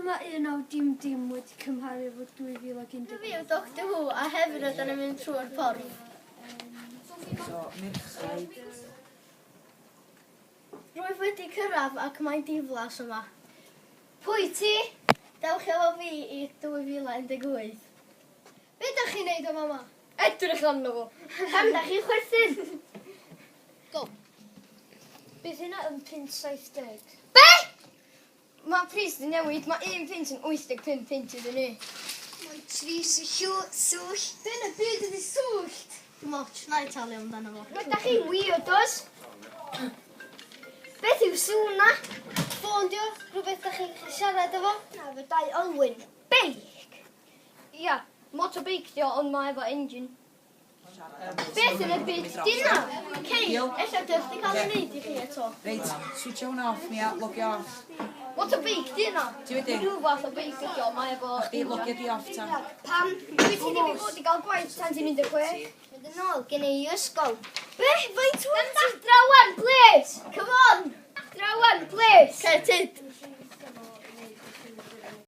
mae 19 wedi cymharu efo 2011? Fi yw Doctor Who a hefyd ydyn ni'n mynd trwy'r ffordd. So, merched. Rwyf wedi cyrraedd ac mae'n diflas yma. Pwy ti? Dewch efo fi i 2018. Be da chi'n neud o mama? Edrych arno fo. Pam da chi'n chwerthin? Go. Bydd hynna yn 5.70? Be? Mae pris di newid, mae 1 pint yn 85 pint iddyn ni. Mae 3 swll. Dyna byd ydi swllt. Moch, na i talu amdano fo. Mae da chi'n weirdos? Beth yw sŵna? Ffôn dio, rhywbeth da chi'n siarad efo? Na, fe dau olwyn. Beic? Ia, motor beic dio, ond mae efo engine. Beth yn y byd dina? Cei, ella dych chi cael ei wneud i chi eto. Reit, switch hwnna off, Mia, logio off. Motor beic dina? Ti wedi? Rhyw fath o beic dio, mae efo Chdi, logio di off ta. Pam? Dwi ti ddim i fod i gael gwaith tan ti'n 16? Mynd yn ôl, gen i ysgol. Be? Faint wyt ti? Drawan, please! Come on! Drawan, please! Cetyd!